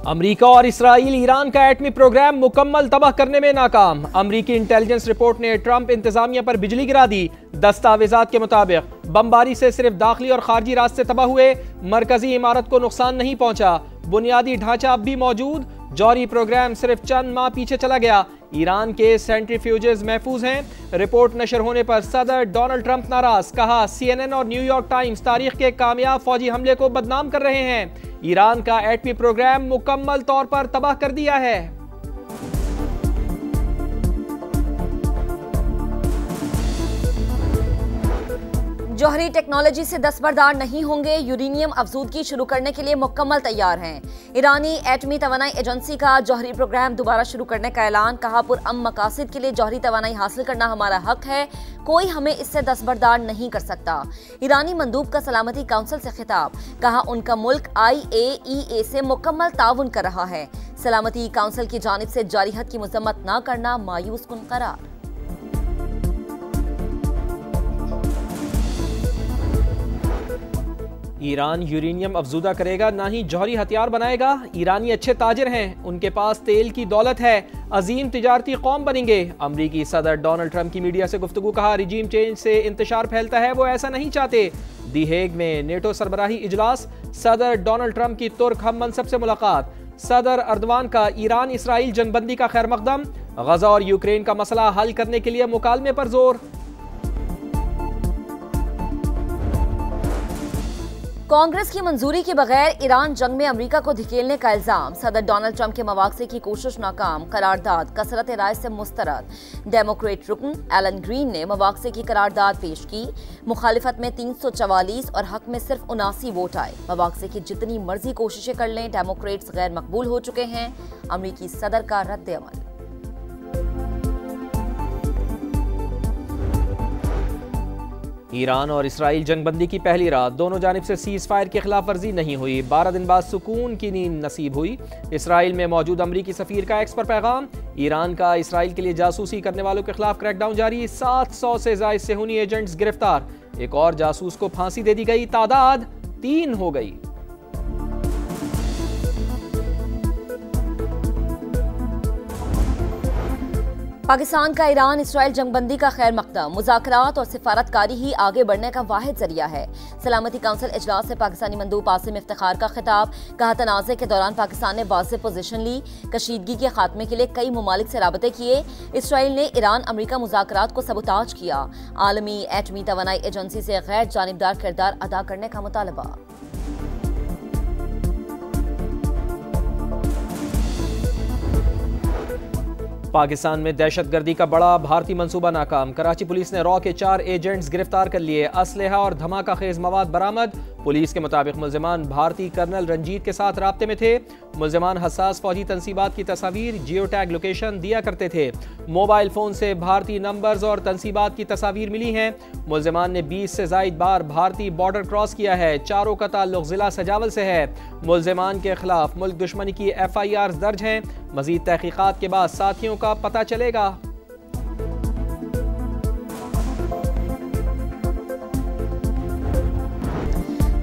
अमरीका और Israel Iran का एटमी programme मुकम्मल तबाह करने में नाकाम। अमरीकी इंटेलिजेंस रिपोर्ट ने ट्रंप इंतजामिया पर बिजली गिरा दी। दस्तावेजात के मुताबिक बमबारी से सिर्फ दाखिली और खारजी रास्ते तबाह हुए, मरकजी इमारत को नुकसान नहीं पहुंचा। बुनियादी ढांचा अब भी मौजूद, जौहरी प्रोग्राम सिर्फ चंद माह पीछे चला गया। ईरान के सेंट्रीफ्यूजेस महफूज हैं। रिपोर्ट नशर होने पर सदर डोनाल्ड ट्रंप नाराज, कहा CNN और न्यूयॉर्क टाइम्स तारीख के कामयाब फौजी हमले को बदनाम कर रहे हैं। ईरान का एटमी प्रोग्राम मुकम्मल तौर पर तबाह कर दिया है। जौहरी टेक्नोलॉजी से दस्तबरदार नहीं होंगे, यूरेनियम अफजूदगी शुरू करने के लिए मुकम्मल तैयार हैं। ईरानी एटमी तवानाई एजेंसी का जौहरी प्रोग्राम दोबारा शुरू करने का ऐलान, कहा पुरअमन मकासद के लिए जौहरी तवानाई हासिल करना हमारा हक है, कोई हमें इससे दस्तबरदार नहीं कर सकता। ईरानी मंदूब का सलामती काउंसिल से खिताब, कहा उनका मुल्क IAEA से मुकम्मल ताउन कर रहा है। सलामती काउंसिल की जानिब से जारियत की मजम्मत न करना मायूस कुन करार। ईरान यूरेनियम अफजूदा करेगा, ना ही जौहरी हथियार बनाएगा। ईरानी अच्छे ताजिर हैं, उनके पास तेल की दौलत है, अजीम तिजारती कौम बनेंगे। अमरीकी सदर डोनाल्ड ट्रंप की मीडिया से गुफ्तगू, कहा रिजीम चेंज से इंतशार फैलता है, वो ऐसा नहीं चाहते। दी हेग में नेटो सरबराही इजलास, सदर डोनाल्ड ट्रंप की तुर्क हम मनसब से मुलाकात। सदर अर्दवान का ईरान इसराइल जंगबंदी का खैर मकदम, गजा और यूक्रेन का मसला हल करने के लिए मुकालमे पर जोर। कांग्रेस की मंजूरी के बगैर ईरान जंग में अमेरिका को धकेलने का इल्जाम, सदर डोनाल्ड ट्रंप के मवाक़से की कोशिश नाकाम, करारदाद कसरत राय से मुस्तरद। डेमोक्रेट रुकन एलन ग्रीन ने मवाक़से की करारदाद पेश की, मुखालिफत में 344 और हक में सिर्फ 79 वोट आए। मवाक़से की जितनी मर्जी कोशिशें कर लें, डेमोक्रेट्स गैर मकबूल हो चुके हैं। अमरीकी सदर का रद्द अमल। ईरान और इसराइल जंगबंदी की पहली रात, दोनों जानिब से सीज फायर की खिलाफ वर्जी नहीं हुई। 12 दिन बाद सुकून की नींद नसीब हुई। इसराइल में मौजूद अमरीकी सफीर का एक्स पर पैगाम, ईरान का इसराइल के लिए जासूसी करने वालों के खिलाफ क्रैकडाउन जारी। 700 से ज्यादा सेहूनी एजेंट्स गिरफ्तार, एक और जासूस को फांसी दे दी गई, तादाद 3 हो गई। पाकिस्तान का ईरान इसराइल जंगबंदी का खैर मकदम, मुज़ाकरात और सिफारतकारी ही आगे बढ़ने का वाहिद जरिया है। सलामती काउंसिल इजलास से पाकिस्तानी मंदूब आसिम इफ्तिखार का खिताब, कहा तनाज़े के दौरान पाकिस्तान ने वाज़ेह पोजीशन ली, कशीदगी के खात्मे के लिए कई ममालिक से राबते किए। इसराइल ने ईरान अमरीका मुज़ाकरात को सबूताज किया। आलमी एटमी तवानाई एजेंसी से गैर जानिबदार किरदार अदा करने का मुतालबा। पाकिस्तान में दहशतगर्दी का बड़ा भारतीय मंसूबा नाकाम, कराची पुलिस ने रॉ के 4 एजेंट्स गिरफ्तार कर लिए, असलहा और धमाका खेज मवाद बरामद। पुलिस के मुताबिक मुल्जिमान भारतीय कर्नल रंजीत के साथ राब्ते में थे। मुल्जिमान हसास फौजी तनसीबात की तस्वीर, जियो टैग लोकेशन दिया करते थे। मोबाइल फोन से भारतीय नंबर्स और तनसीबात की तस्वीर मिली हैं। मुल्जिमान ने 20 से ज़ायद बार भारतीय बॉर्डर क्रॉस किया है। चारों का ताल्लुक जिला सजावल से है। मुल्जिमान के खिलाफ मुल्क दुश्मनी की FIRs दर्ज हैं। मजीद तहकीकात के बाद साथियों का पता चलेगा।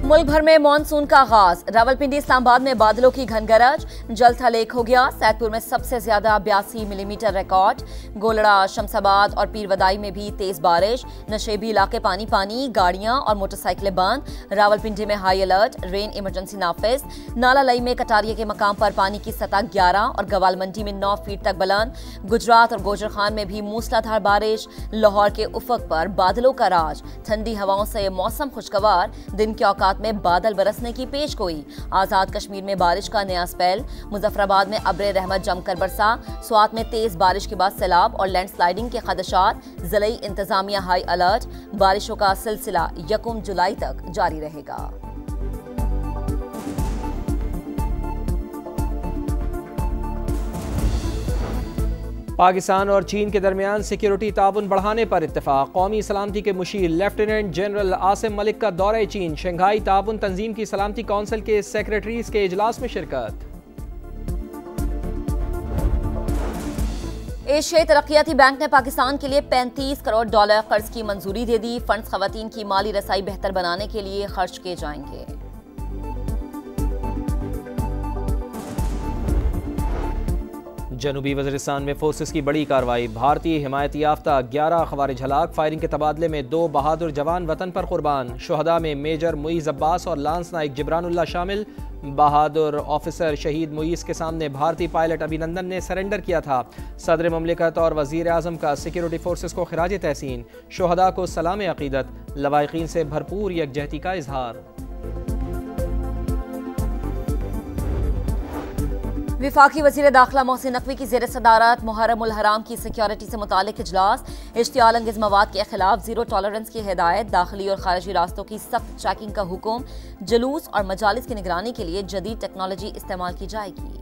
मुल्क भर में मानसून का आगाज, रावलपिंडी इस्लामाबाद में बादलों की घनगरज, जल थलेक हो गया। सैदपुर में सबसे ज्यादा 82 मिलीमीटर रिकॉर्ड। गोलड़ा, शमसाबाद और पीरवदाई में भी तेज बारिश। नशेबी इलाके पानी पानी, गाड़ियां और मोटरसाइकिलें बंद। रावलपिंडी में हाई अलर्ट, रेन इमरजेंसी नाफिज। नाला लई में कटारिया के मकाम पर पानी की सतह 11 और गवाल मंडी में 9 फीट तक बुलंद। गुजरात और गोजर खान में भी मूसलाधार बारिश। लाहौर के उफक पर बादलों का राज, ठंडी हवाओं से मौसम खुशगवार। दिन के औकात में बादल बरसने की पेशगोई। आजाद कश्मीर में बारिश का नया स्पेल। मुजफ्फराबाद में अब्रे रहमत जमकर बरसा। स्वात में तेज बारिश के बाद सैलाब और लैंडस्लाइडिंग के खदशात। जिले इंतजामिया हाई अलर्ट। बारिशों का सिलसिला 1 जुलाई तक जारी रहेगा। पाकिस्तान और चीन के दरमियान सिक्योरिटी ताउन बढ़ाने पर इत्तेफाक। कौमी सलामती के मुशीर लेफ्टिनेंट जनरल आसिम मलिक का दौरे चीन। शंघाई ताउन तंजीम की सलामती काउंसिल के सेक्रेटरीज के इजलास में शिरकत। एशियाई तरक्याती बैंक ने पाकिस्तान के लिए $35 करोड़ कर्ज की मंजूरी दे दी। फंड्स खवातीन की माली रसाई बेहतर बनाने के लिए खर्च किए जाएंगे। जनूबी वज़ीरिस्तान में फोर्सेस की बड़ी कार्रवाई। भारतीय हिमायती याफ्ता 11 खवारिज हलाक। फायरिंग के तबादले में 2 बहादुर जवान वतन पर कुर्बान। शुहदा में मेजर मुईज़ अब्बास और लांस नाइक जिब्रानुल्लाह शामिल। बहादुर ऑफिसर शहीद मुईज़ के सामने भारतीय पायलट अभिनंदन ने सरेंडर किया था। सदर ममलिकत और वज़ीर आज़म का सिक्योरिटी फोर्सेस को खिराज तहसीन। शुहदा को सलाम अक़ीदत। लवाहिकीन से भरपूर यकजहती का इजहार। विफाकी वज़ीर दाखिला मोहसिन नकवी की ज़ेर सदारत मुहर्रम उल हराम की सिक्योरिटी से मुतालिक इजलास। इश्तियाल अंगेज़ मवाद के खिलाफ ज़ीरो टॉलरेंस की हिदायत। दाखिली और खारजी रास्तों की सख्त चेकिंग का हुक्म। जुलूस और मजालिस की निगरानी के लिए जदीद टेक्नोलॉजी इस्तेमाल की जाएगी।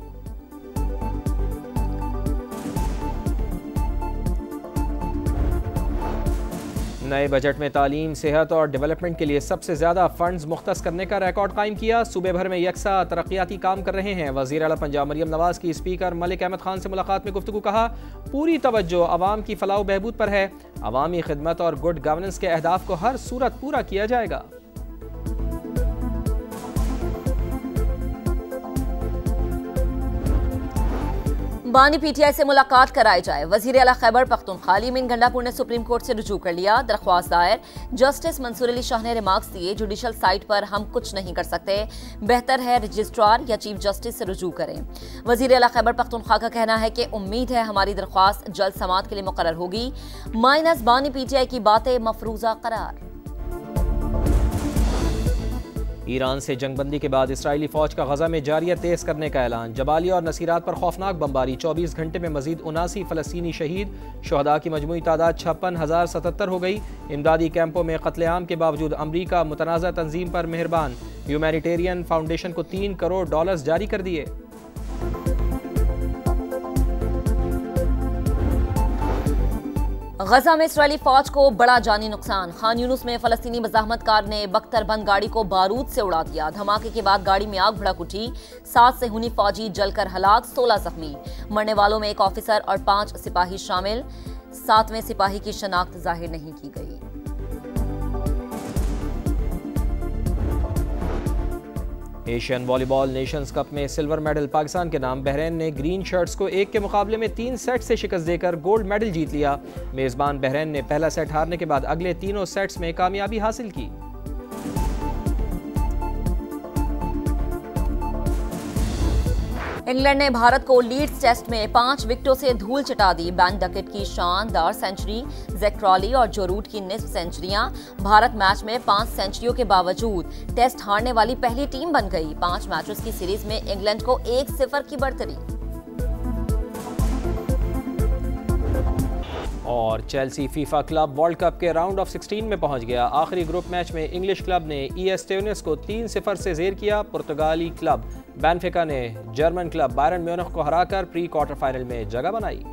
नए बजट में तालीम, सेहत और डेवलपमेंट के लिए सबसे ज़्यादा फंड्स मुख्तस करने का रिकॉर्ड कायम किया। सूबे भर में यकसा तरक्याती काम कर रहे हैं। वज़ीर आला पंजाब मरियम नवाज की स्पीकर मलिक अहमद खान से मुलाकात में गुफ्तगू। कहा, पूरी तवज्जो अवाम की फलाह बहबूद पर है। अवामी खिदमत और गुड गवर्नेंस के अहदाफ को हर सूरत पूरा किया जाएगा। बानी पीटीआई से मुलाकात कराई जाए। वज़ीर आला खैबर पख्तूनख्वा अमीन गंडापुर ने सुप्रीम कोर्ट से रुजू कर लिया। दरख्वास्त दायर। जस्टिस मंसूर अली शाह ने रिमार्क्स दिए, जुडिशल साइट पर हम कुछ नहीं कर सकते, बेहतर है रजिस्ट्रार या चीफ जस्टिस से रुजू करें। वज़ीर आला खैबर पख्तूनख्वा का कहना है कि उम्मीद है हमारी दरख्वास्त जल्द समाअत के लिए मुकर्रर होगी। माइनस बानी पीटीआई की बातें मफरूजा करार। ईरान से जंगबंदी के बाद इसराइली फौज का गजा में जारियत तेज करने का ऐलान। जबालिया और नसीरात पर खौफनाक बमबारी। 24 घंटे में मजीद 79 फ़लस्तीनी शहीद। शुहदा की मजमूई तादाद 56,077 हो गई। इमदादी कैंपों में कत्लेआम के बावजूद अमरीका मुतनाज़ा तंजीम पर मेहरबान। ह्यूमैनिटेरियन फाउंडेशन को $3 करोड़ जारी कर दिए। गजा में इस्राएली फौज को बड़ा जानी नुकसान। खान यूनुस में फलस्तीनी मज़ाहमतकार ने बख्तरबंद गाड़ी को बारूद से उड़ा दिया। धमाके के बाद गाड़ी में आग भड़क उठी। 7 सेहूनी फौजी जलकर हलाक, 16 जख्मी। मरने वालों में एक ऑफिसर और 5 सिपाही शामिल। 7वें सिपाही की शनाख्त जाहिर नहीं की गई। एशियन वॉलीबॉल नेशंस कप में सिल्वर मेडल पाकिस्तान के नाम। बहरीन ने ग्रीन शर्ट्स को 1 के मुकाबले में 3 सेट से शिकस्त देकर गोल्ड मेडल जीत लिया। मेजबान बहरीन ने पहला सेट हारने के बाद अगले तीनों सेट्स में कामयाबी हासिल की। इंग्लैंड ने भारत को लीड्स टेस्ट में 5 विकेटों से धूल चटा दी। बैन डकेट की शानदार सेंचुरी, जैक क्रॉली और जो रूट की निस्फ सेंचुरियां। भारत मैच में 5 सेंचुरियों के बावजूद टेस्ट हारने वाली पहली टीम बन गई। 5 मैचेस की सीरीज में इंग्लैंड को 1-0 की बढ़तरी। और Chelsea FIFA club world cup के राउंड ऑफ 16 में पहुंच गया। आखिरी ग्रुप मैच में इंग्लिश क्लब ने ES ट्यूनिस को 3-0 से ज़ेर किया। पुर्तगाली क्लब बेनफिका ने जर्मन क्लब बायरन म्यूनिख को हराकर प्री क्वार्टर फाइनल में जगह बनाई।